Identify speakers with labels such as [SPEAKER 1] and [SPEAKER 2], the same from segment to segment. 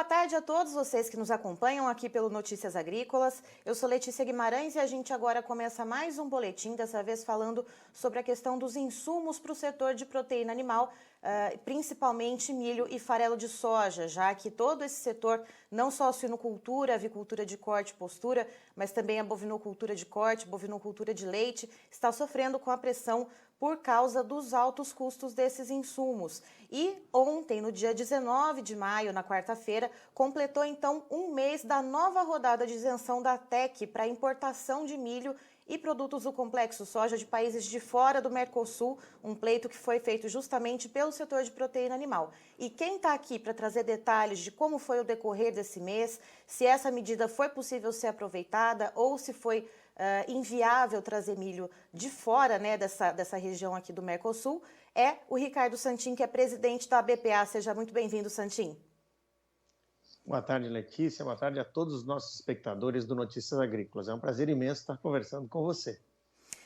[SPEAKER 1] boa tarde a todos vocês que nos acompanham aqui pelo Notícias Agrícolas. Eu sou Letícia Guimarães e a gente agora começa mais um boletim, dessa vez falando sobre a questão dos insumos para o setor de proteína animal, principalmente milho e farelo de soja, já que todo esse setor, não só a suinocultura, a avicultura de corte e postura, mas também a bovinocultura de corte, bovinocultura de leite, está sofrendo com a pressão por causa dos altos custos desses insumos. E ontem, no dia 19 de maio, na quarta-feira, completou então um mês da nova rodada de isenção da TEC para importação de milho e produtos do complexo soja de países de fora do Mercosul, um pleito que foi feito justamente pelo setor de proteína animal. E quem está aqui para trazer detalhes de como foi o decorrer desse mês, se essa medida foi possível ser aproveitada ou se foi inviável trazer milho de fora, né, dessa região aqui do Mercosul, é o Ricardo Santin, que é presidente da ABPA. Seja muito bem-vindo, Santin.
[SPEAKER 2] Boa tarde, Letícia. Boa tarde a todos os nossos espectadores do Notícias Agrícolas. É um prazer imenso estar conversando com você.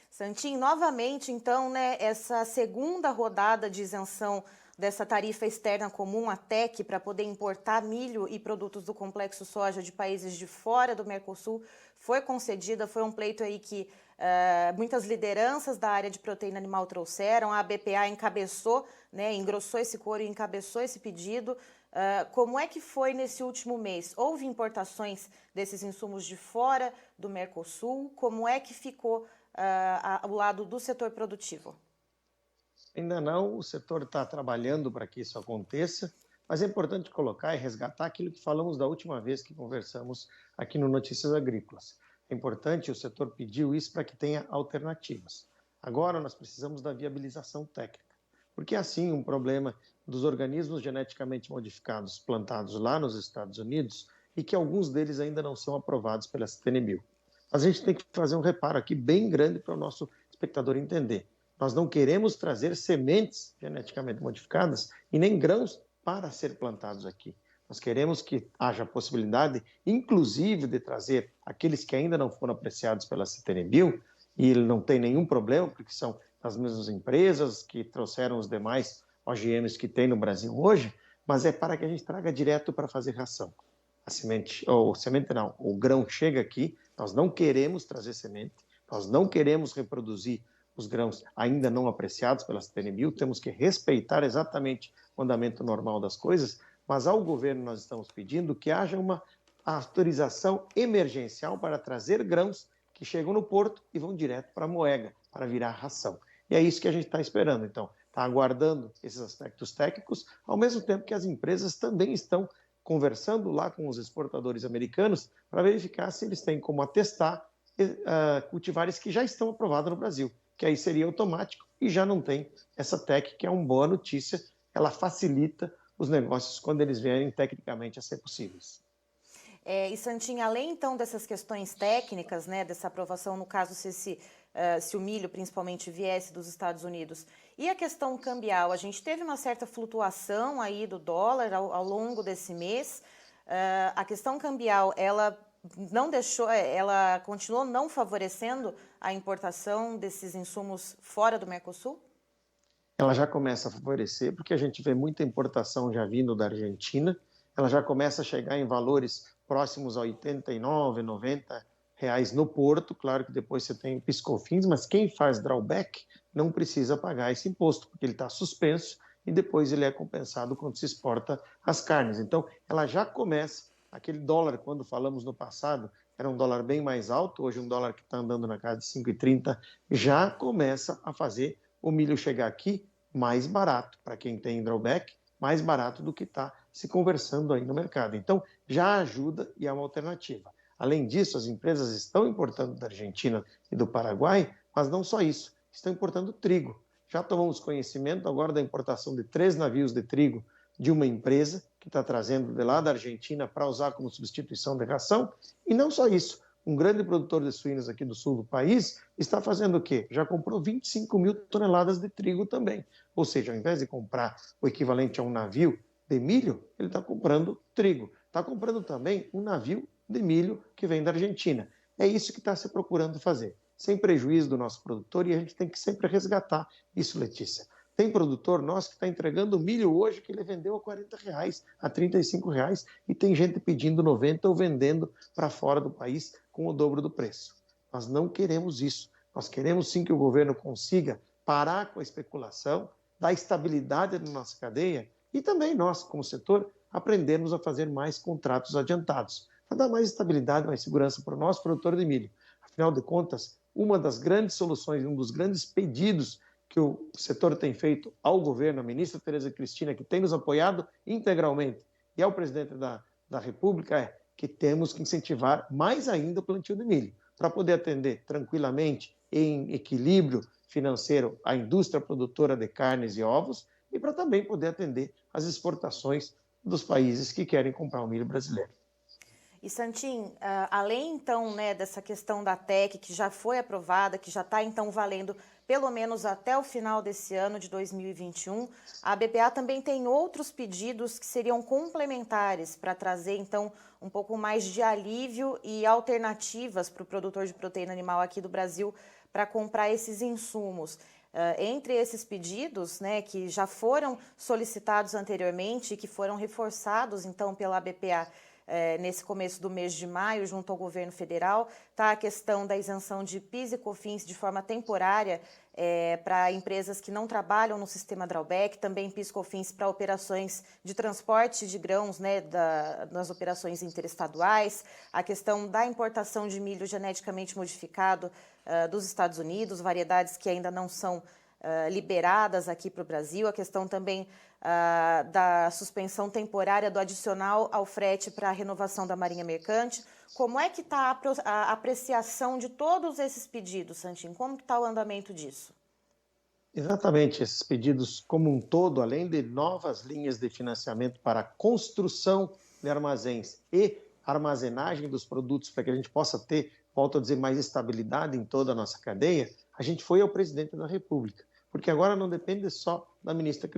[SPEAKER 1] Santin, novamente, então, né, essa segunda rodada de isenção dessa tarifa externa comum, a TEC, para poder importar milho e produtos do complexo soja de países de fora do Mercosul, foi concedida. Foi um pleito aí que muitas lideranças da área de proteína animal trouxeram. A ABPA encabeçou, né, engrossou esse coro e encabeçou esse pedido. Como é que foi nesse último mês? Houve importações desses insumos de fora do Mercosul? Como é que ficou ao lado do setor produtivo?
[SPEAKER 2] Ainda não, o setor está trabalhando para que isso aconteça, mas é importante colocar e resgatar aquilo que falamos da última vez que conversamos aqui no Notícias Agrícolas. É importante, o setor pediu isso para que tenha alternativas. Agora nós precisamos da viabilização técnica, porque assim um problema dos organismos geneticamente modificados plantados lá nos Estados Unidos e que alguns deles ainda não são aprovados pela CNBio. Mas a gente tem que fazer um reparo aqui bem grande para o nosso espectador entender. Nós não queremos trazer sementes geneticamente modificadas e nem grãos para ser plantados aqui. Nós queremos que haja a possibilidade, inclusive, de trazer aqueles que ainda não foram apreciados pela CNBio, e ele não tem nenhum problema, porque são as mesmas empresas que trouxeram os demais OGMs que tem no Brasil hoje, mas é para que a gente traga direto para fazer ração. A semente, ou semente não, o grão chega aqui, nós não queremos trazer semente, nós não queremos reproduzir os grãos ainda não apreciados pela CNBio, temos que respeitar exatamente o andamento normal das coisas, mas ao governo nós estamos pedindo que haja uma autorização emergencial para trazer grãos que chegam no porto e vão direto para a moega, para virar ração. E é isso que a gente está esperando, então, está aguardando esses aspectos técnicos, ao mesmo tempo que as empresas também estão conversando lá com os exportadores americanos para verificar se eles têm como atestar cultivares que já estão aprovados no Brasil, que aí seria automático e já não tem essa TEC, que é uma boa notícia, ela facilita os negócios quando eles vierem tecnicamente a ser possíveis.
[SPEAKER 1] E Santin, além então dessas questões técnicas, né, dessa aprovação, no caso se o milho principalmente viesse dos Estados Unidos, e a questão cambial, a gente teve uma certa flutuação aí do dólar ao longo desse mês. A questão cambial, ela não deixou, ela continuou não favorecendo a importação desses insumos fora do Mercosul?
[SPEAKER 2] Ela já começa a favorecer, porque a gente vê muita importação já vindo da Argentina, ela já começa a chegar em valores próximos a 89, 90 reais no porto. Claro que depois você tem piscofins, mas quem faz drawback não precisa pagar esse imposto, porque ele está suspenso e depois ele é compensado quando se exporta as carnes. Então, ela já começa. Aquele dólar, quando falamos no passado, era um dólar bem mais alto, hoje um dólar que está andando na casa de 5,30, já começa a fazer o milho chegar aqui mais barato, para quem tem drawback, mais barato do que está se conversando aí no mercado. Então, já ajuda e é uma alternativa. Além disso, as empresas estão importando da Argentina e do Paraguai, mas não só isso, estão importando trigo. Já tomamos conhecimento agora da importação de 3 navios de trigo de uma empresa que está trazendo de lá da Argentina para usar como substituição de ração. E não só isso, um grande produtor de suínos aqui do sul do país está fazendo o quê? Já comprou 25 mil toneladas de trigo também. Ou seja, ao invés de comprar o equivalente a um navio de milho, ele está comprando trigo. Está comprando também um navio de milho que vem da Argentina. É isso que está se procurando fazer, sem prejuízo do nosso produtor, e a gente tem que sempre resgatar isso, Letícia. Tem produtor nosso que está entregando milho hoje que ele vendeu a R$ 40, a R$ 35, e tem gente pedindo 90 ou vendendo para fora do país com o dobro do preço. Nós não queremos isso. Nós queremos sim que o governo consiga parar com a especulação, dar estabilidade na nossa cadeia e também nós, como setor, aprendermos a fazer mais contratos adiantados, para dar mais estabilidade, mais segurança para o nosso produtor de milho. Afinal de contas, uma das grandes soluções, um dos grandes pedidos que o setor tem feito ao governo, a ministra Tereza Cristina, que tem nos apoiado integralmente, e ao presidente da República, é que temos que incentivar mais ainda o plantio de milho, para poder atender tranquilamente, em equilíbrio financeiro, a indústria produtora de carnes e ovos, e para também poder atender as exportações dos países que querem comprar o milho brasileiro.
[SPEAKER 1] E Santin, além então, né, dessa questão da TEC, que já foi aprovada, que já está então valendo pelo menos até o final desse ano de 2021, a BPA também tem outros pedidos que seriam complementares para trazer então um pouco mais de alívio e alternativas para o produtor de proteína animal aqui do Brasil para comprar esses insumos. Entre esses pedidos, né, que já foram solicitados anteriormente e que foram reforçados então pela BPA, nesse começo do mês de maio, junto ao governo federal, está a questão da isenção de PIS e COFINS de forma temporária para empresas que não trabalham no sistema drawback, também PIS e COFINS para operações de transporte de grãos, né, das operações interestaduais, a questão da importação de milho geneticamente modificado dos Estados Unidos, variedades que ainda não são liberadas aqui para o Brasil, a questão também da suspensão temporária do adicional ao frete para a renovação da Marinha Mercante. Como é que está a apreciação de todos esses pedidos, Santin? Como que está o andamento disso?
[SPEAKER 2] Exatamente, esses pedidos como um todo, além de novas linhas de financiamento para a construção de armazéns e armazenagem dos produtos para que a gente possa ter, volto a dizer, mais estabilidade em toda a nossa cadeia, a gente foi ao presidente da República, porque agora não depende só da ministra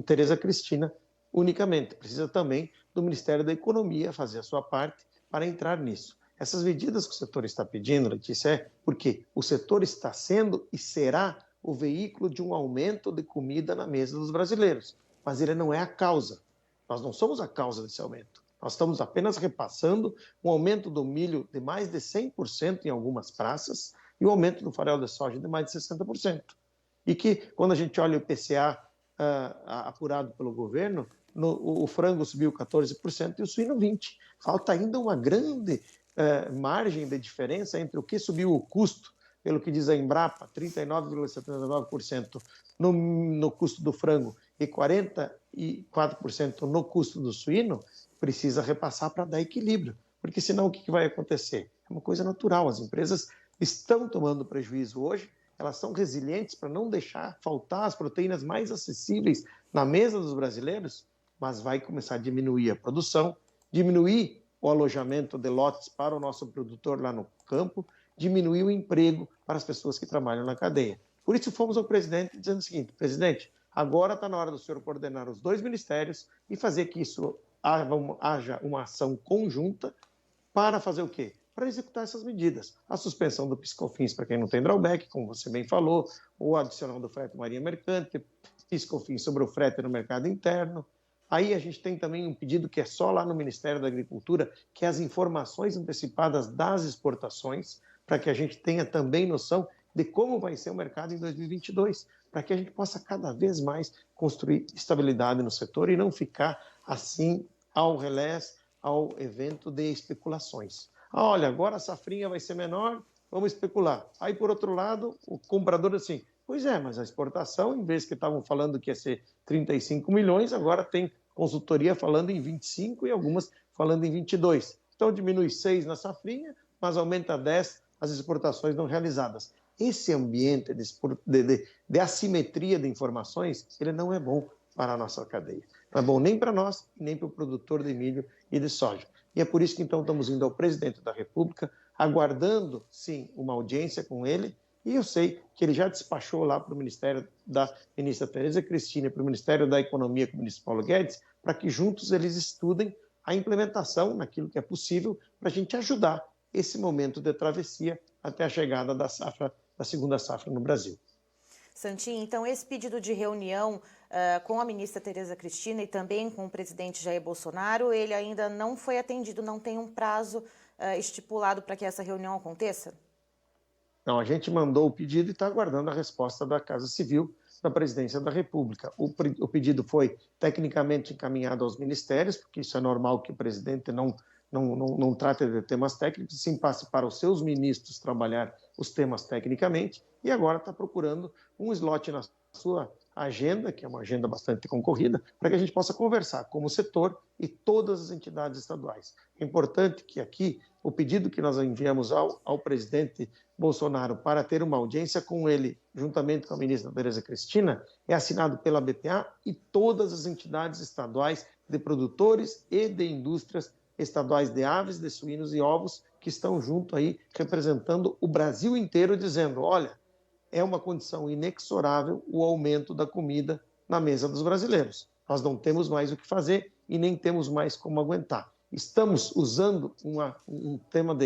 [SPEAKER 2] Tereza Cristina unicamente, precisa também do Ministério da Economia fazer a sua parte para entrar nisso. Essas medidas que o setor está pedindo, Letícia, é porque o setor está sendo e será o veículo de um aumento de comida na mesa dos brasileiros, mas ele não é a causa. Nós não somos a causa desse aumento. Nós estamos apenas repassando um aumento do milho de mais de 100% em algumas praças e o aumento do farelo de soja de mais de 60%. E que, quando a gente olha o IPCA apurado pelo governo, o frango subiu 14% e o suíno 20%. Falta ainda uma grande margem de diferença entre o que subiu o custo, pelo que diz a Embrapa, 39,79% no custo do frango e 44% no custo do suíno, precisa repassar para dar equilíbrio, porque senão o que vai acontecer? É uma coisa natural, as empresas estão tomando prejuízo hoje, elas são resilientes para não deixar faltar as proteínas mais acessíveis na mesa dos brasileiros, mas vai começar a diminuir a produção, diminuir o alojamento de lotes para o nosso produtor lá no campo, diminuir o emprego para as pessoas que trabalham na cadeia. Por isso fomos ao presidente dizendo o seguinte: presidente, agora está na hora do senhor coordenar os dois ministérios e fazer que isso haja uma ação conjunta para fazer o quê? Para executar essas medidas. A suspensão do PIS/COFINS para quem não tem drawback, como você bem falou, o adicional do frete Marinha Mercante, PIS/COFINS sobre o frete no mercado interno. Aí a gente tem também um pedido que é só lá no Ministério da Agricultura, que é as informações antecipadas das exportações, para que a gente tenha também noção de como vai ser o mercado em 2022, para que a gente possa cada vez mais construir estabilidade no setor e não ficar assim ao relés, ao evento de especulações. Olha, agora a safrinha vai ser menor, vamos especular. Aí, por outro lado, o comprador assim, pois é, mas a exportação, em vez que estavam falando que ia ser 35 milhões, agora tem consultoria falando em 25 e algumas falando em 22. Então diminui 6 na safrinha, mas aumenta 10 as exportações não realizadas. Esse ambiente de assimetria de informações, ele não é bom para a nossa cadeia. Não é bom nem para nós, nem para o produtor de milho e de soja. E é por isso que então estamos indo ao presidente da República, aguardando, sim, uma audiência com ele, e eu sei que ele já despachou lá para o Ministério da ministra Tereza Cristina e para o Ministério da Economia com o ministro Paulo Guedes, para que juntos eles estudem a implementação naquilo que é possível para a gente ajudar esse momento de travessia até a chegada da segunda safra no Brasil.
[SPEAKER 1] Santin, então esse pedido de reunião com a ministra Tereza Cristina e também com o presidente Jair Bolsonaro, ele ainda não foi atendido, não tem um prazo estipulado para que essa reunião aconteça?
[SPEAKER 2] Não, a gente mandou o pedido e está aguardando a resposta da Casa Civil da Presidência da República. O pedido foi tecnicamente encaminhado aos ministérios, porque isso é normal que o presidente não trate de temas técnicos, sim passe para os seus ministros trabalhar os temas tecnicamente, e agora está procurando um slot na sua agenda, que é uma agenda bastante concorrida, para que a gente possa conversar como setor e todas as entidades estaduais. É importante que aqui o pedido que nós enviamos ao presidente Bolsonaro para ter uma audiência com ele, juntamente com a ministra Tereza Cristina, é assinado pela BPA e todas as entidades estaduais de produtores e de indústrias estaduais de aves, de suínos e ovos, que estão junto aí representando o Brasil inteiro, dizendo, olha, é uma condição inexorável o aumento da comida na mesa dos brasileiros. Nós não temos mais o que fazer e nem temos mais como aguentar. Estamos usando um tema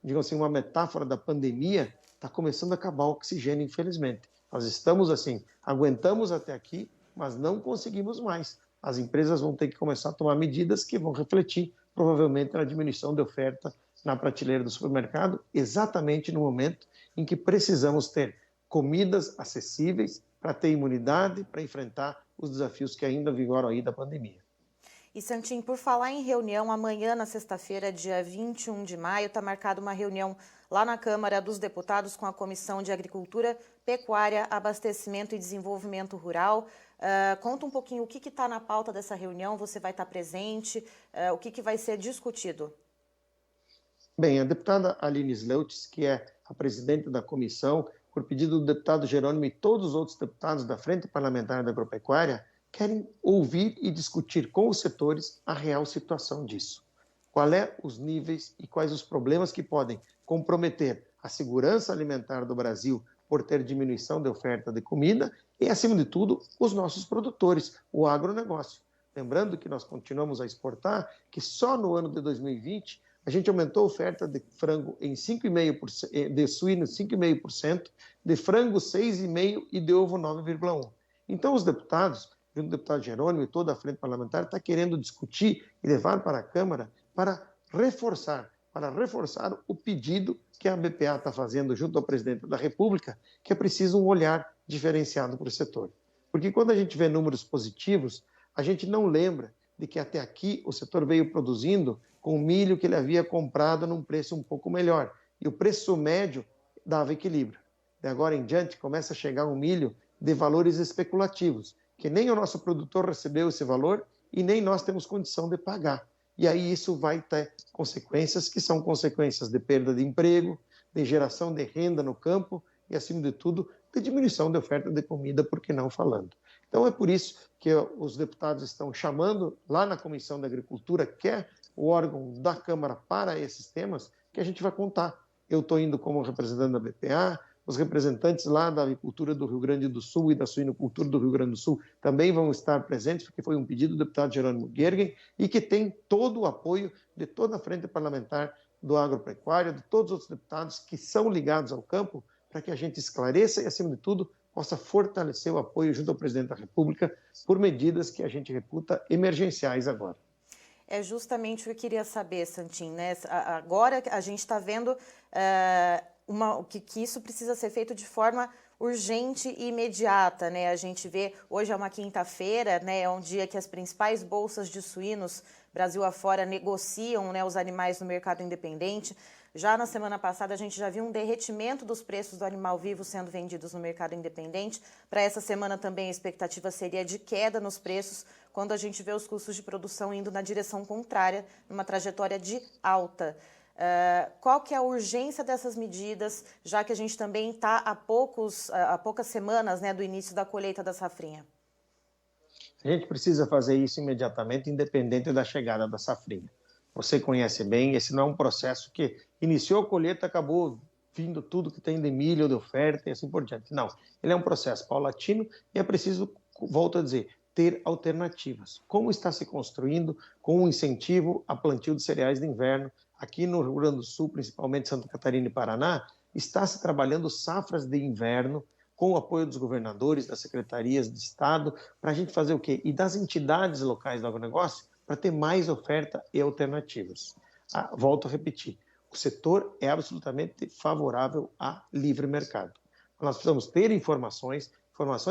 [SPEAKER 2] digamos assim, uma metáfora da pandemia, está começando a acabar o oxigênio, infelizmente. Nós estamos assim, aguentamos até aqui, mas não conseguimos mais. As empresas vão ter que começar a tomar medidas que vão refletir, provavelmente, na diminuição de oferta na prateleira do supermercado, exatamente no momento em que precisamos ter comidas acessíveis para ter imunidade, para enfrentar os desafios que ainda vigoram aí da pandemia.
[SPEAKER 1] E Santin, por falar em reunião, amanhã, na sexta-feira, dia 21 de maio, está marcada uma reunião lá na Câmara dos Deputados com a Comissão de Agricultura, Pecuária, Abastecimento e Desenvolvimento Rural. Conta um pouquinho o que está na pauta dessa reunião, você vai estar presente, o que vai ser discutido?
[SPEAKER 2] Bem, a deputada Aline Sleutz, que é a presidente da comissão, por pedido do deputado Jerônimo e todos os outros deputados da Frente Parlamentar da Agropecuária, querem ouvir e discutir com os setores a real situação disso. Qual é os níveis e quais os problemas que podem comprometer a segurança alimentar do Brasil por ter diminuição de oferta de comida e, acima de tudo, os nossos produtores, o agronegócio. Lembrando que nós continuamos a exportar, que só no ano de 2020 a gente aumentou a oferta de frango em 5,5%, de suíno 5,5%, de frango 6,5% e de ovo 9,1%. Então, os deputados, junto do deputado Jerônimo e toda a frente parlamentar, está querendo discutir e levar para a Câmara para reforçar o pedido que a BPA está fazendo junto ao presidente da República, que é preciso um olhar diferenciado para o setor. Porque quando a gente vê números positivos, a gente não lembra de que até aqui o setor veio produzindo com o milho que ele havia comprado num preço um pouco melhor. E o preço médio dava equilíbrio. De agora em diante, começa a chegar um milho de valores especulativos, que nem o nosso produtor recebeu esse valor e nem nós temos condição de pagar. E aí isso vai ter consequências que são consequências de perda de emprego, de geração de renda no campo e, acima de tudo, de diminuição de oferta de comida, por que não falando. Então é por isso que os deputados estão chamando lá na Comissão da Agricultura, que é o órgão da Câmara para esses temas, que a gente vai contar. Eu estou indo como representante da BPA, os representantes lá da agricultura do Rio Grande do Sul e da suinocultura do Rio Grande do Sul também vão estar presentes, porque foi um pedido do deputado Jerônimo Gergen e que tem todo o apoio de toda a frente parlamentar do agropecuário, de todos os outros deputados que são ligados ao campo, para que a gente esclareça e, acima de tudo, possa fortalecer o apoio junto ao presidente da República por medidas que a gente reputa emergenciais agora.
[SPEAKER 1] É justamente o que eu queria saber, Santin, né? Agora a gente está vendo que isso precisa ser feito de forma urgente e imediata, né? A gente vê, hoje é uma quinta-feira, né? É um dia que as principais bolsas de suínos Brasil afora negociam, né, os animais no mercado independente. Já na semana passada a gente já viu um derretimento dos preços do animal vivo sendo vendidos no mercado independente. Para essa semana também a expectativa seria de queda nos preços, quando a gente vê os custos de produção indo na direção contrária, numa trajetória de alta. Qual que é a urgência dessas medidas, já que a gente também está há poucas semanas, né, do início da colheita da safrinha?
[SPEAKER 2] A gente precisa fazer isso imediatamente, independente da chegada da safrinha. Você conhece bem, esse não é um processo que iniciou a colheita, acabou vindo tudo que tem de milho, de oferta e assim por diante. Não, ele é um processo paulatino e é preciso, volto a dizer, ter alternativas. Como está se construindo com um incentivo a plantio de cereais de inverno, aqui no Rio Grande do Sul, principalmente Santa Catarina e Paraná, está se trabalhando safras de inverno com o apoio dos governadores, das secretarias de Estado, para a gente fazer o quê? E das entidades locais do agronegócio, para ter mais oferta e alternativas. Volto a repetir, o setor é absolutamente favorável a livre mercado. Nós precisamos ter informações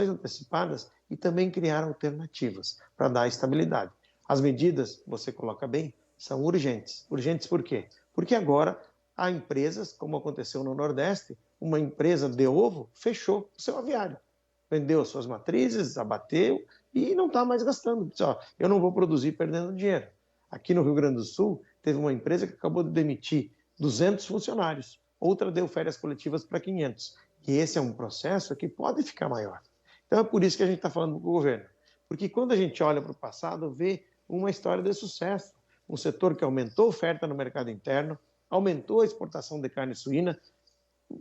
[SPEAKER 2] antecipadas e também criar alternativas para dar estabilidade. As medidas, você coloca bem, são urgentes. Urgentes por quê? Porque agora há empresas, como aconteceu no Nordeste, uma empresa de ovo fechou o seu aviário. Vendeu as suas matrizes, abateu e não está mais gastando. Diz, eu não vou produzir perdendo dinheiro. Aqui no Rio Grande do Sul, teve uma empresa que acabou de demitir 200 funcionários. Outra deu férias coletivas para 500. E esse é um processo que pode ficar maior. Então é por isso que a gente está falando com o governo. Porque quando a gente olha para o passado, vê uma história de sucesso. Um setor que aumentou a oferta no mercado interno, aumentou a exportação de carne suína,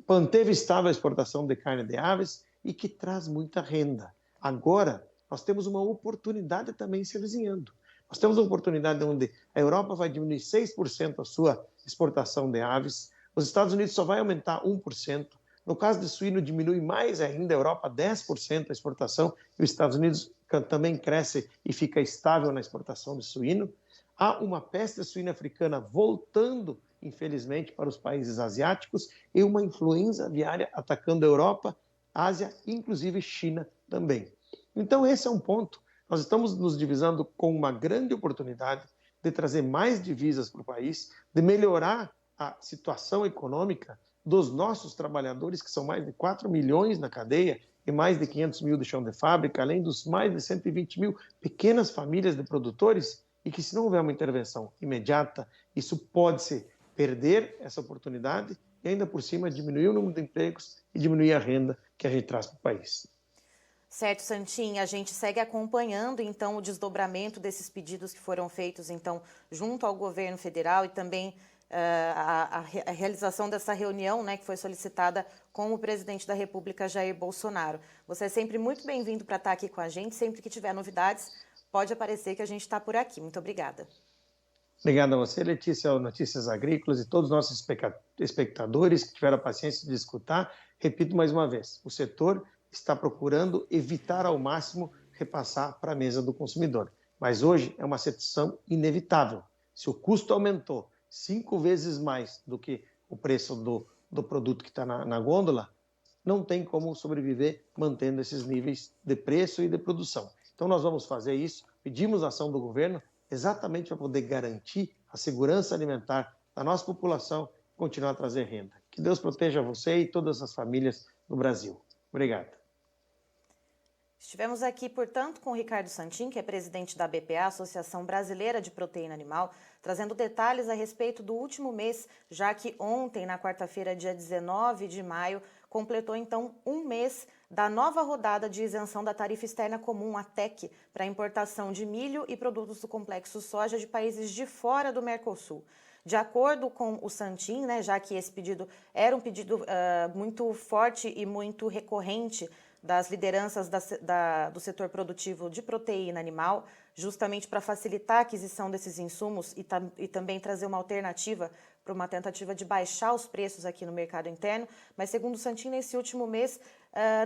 [SPEAKER 2] manteve estável a exportação de carne de aves e que traz muita renda. Agora, nós temos uma oportunidade também se avizinhando. Nós temos uma oportunidade onde a Europa vai diminuir 6% a sua exportação de aves, os Estados Unidos só vai aumentar 1%, no caso de suíno diminui mais ainda, a Europa 10% a exportação e os Estados Unidos também cresce e fica estável na exportação de suíno. Há uma peste suína africana voltando, infelizmente, para os países asiáticos e uma influenza aviária atacando a Europa, Ásia, inclusive China também. Então esse é um ponto. Nós estamos nos divisando com uma grande oportunidade de trazer mais divisas para o país, de melhorar a situação econômica dos nossos trabalhadores, que são mais de 4 milhões na cadeia e mais de 500 mil de chão de fábrica, além dos mais de 120 mil pequenas famílias de produtores, e que se não houver uma intervenção imediata, isso pode se perder essa oportunidade e ainda por cima diminuir o número de empregos e diminuir a renda que a gente traz para o país.
[SPEAKER 1] Certo, Santin, a gente segue acompanhando, então, o desdobramento desses pedidos que foram feitos, então, junto ao governo federal e também a realização dessa reunião, né, que foi solicitada com o presidente da República, Jair Bolsonaro. Você é sempre muito bem-vindo para estar aqui com a gente, sempre que tiver novidades, pode aparecer que a gente está por aqui. Muito obrigada.
[SPEAKER 2] Obrigado a você, Letícia, ao Notícias Agrícolas e todos os nossos espectadores que tiveram a paciência de escutar. Repito mais uma vez, o setor está procurando evitar ao máximo repassar para a mesa do consumidor. Mas hoje é uma situação inevitável. Se o custo aumentou 5 vezes mais do que o preço do produto que está na gôndola, não tem como sobreviver mantendo esses níveis de preço e de produção. Então nós vamos fazer isso, pedimos a ação do governo exatamente para poder garantir a segurança alimentar da nossa população e continuar a trazer renda. Que Deus proteja você e todas as famílias no Brasil. Obrigado.
[SPEAKER 1] Estivemos aqui, portanto, com o Ricardo Santin, que é presidente da BPA, Associação Brasileira de Proteína Animal, trazendo detalhes a respeito do último mês, já que ontem, na quarta-feira, dia 19 de maio, completou, então, um mês da nova rodada de isenção da tarifa externa comum, a TEC, para importação de milho e produtos do complexo soja de países de fora do Mercosul. De acordo com o Santin, né, já que esse pedido era um pedido muito forte e muito recorrente das lideranças do setor produtivo de proteína animal, justamente para facilitar a aquisição desses insumos e também trazer uma alternativa para uma tentativa de baixar os preços aqui no mercado interno. Mas, segundo o Santin, nesse último mês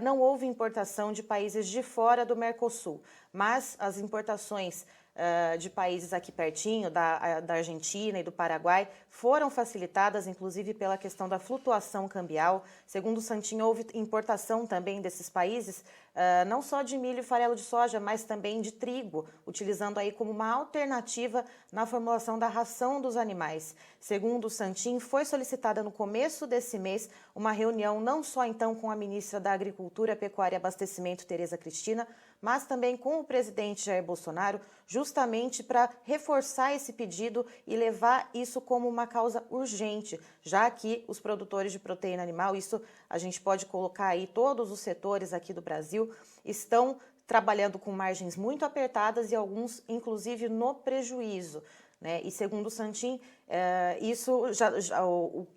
[SPEAKER 1] não houve importação de países de fora do Mercosul, mas as importações de países aqui pertinho, da Argentina e do Paraguai, foram facilitadas, inclusive pela questão da flutuação cambial. Segundo o Santin, houve importação também desses países, não só de milho e farelo de soja, mas também de trigo, utilizando aí como uma alternativa na formulação da ração dos animais. Segundo o Santin, foi solicitada no começo desse mês uma reunião não só então com a ministra da Agricultura, Pecuária e Abastecimento, Tereza Cristina, mas também com o presidente Jair Bolsonaro, justamente para reforçar esse pedido e levar isso como uma causa urgente, já que os produtores de proteína animal, isso a gente pode colocar aí, todos os setores aqui do Brasil, estão trabalhando com margens muito apertadas e alguns, inclusive, no prejuízo. Né? E segundo o Santin, isso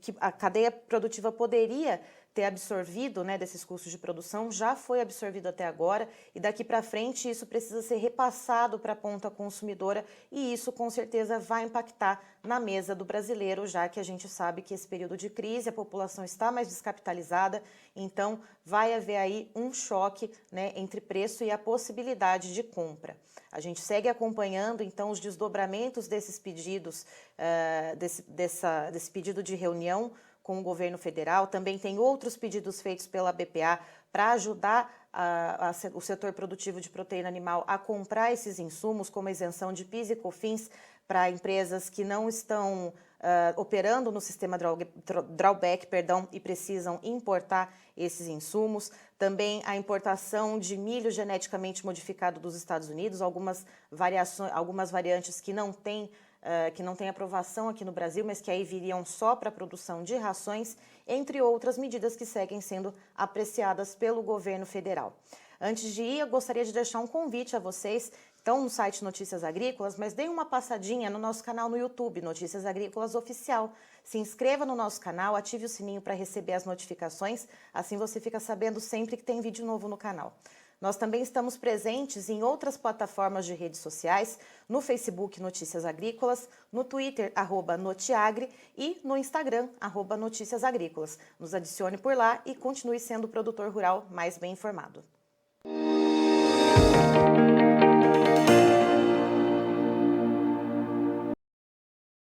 [SPEAKER 1] que a cadeia produtiva poderia ter absorvido, né, desses custos de produção, já foi absorvido até agora e daqui para frente isso precisa ser repassado para a ponta consumidora e isso com certeza vai impactar na mesa do brasileiro, já que a gente sabe que esse período de crise a população está mais descapitalizada, então vai haver aí um choque, né, entre preço e a possibilidade de compra. A gente segue acompanhando então os desdobramentos desses pedidos, desse pedido de reunião com o governo federal. Também tem outros pedidos feitos pela BPA para ajudar o setor produtivo de proteína animal a comprar esses insumos, como a isenção de PIS e COFINS para empresas que não estão operando no sistema drawback, e precisam importar esses insumos. Também a importação de milho geneticamente modificado dos Estados Unidos, algumas variantes que não têm aprovação aqui no Brasil, mas que aí viriam só para a produção de rações, entre outras medidas que seguem sendo apreciadas pelo governo federal. Antes de ir, eu gostaria de deixar um convite a vocês. Estão no site Notícias Agrícolas, mas deem uma passadinha no nosso canal no YouTube, Notícias Agrícolas Oficial. Se inscreva no nosso canal, ative o sininho para receber as notificações, assim você fica sabendo sempre que tem vídeo novo no canal. Nós também estamos presentes em outras plataformas de redes sociais, no Facebook Notícias Agrícolas, no Twitter, @Notiagre e no Instagram, @Notícias Agrícolas. Nos adicione por lá e continue sendo o produtor rural mais bem informado.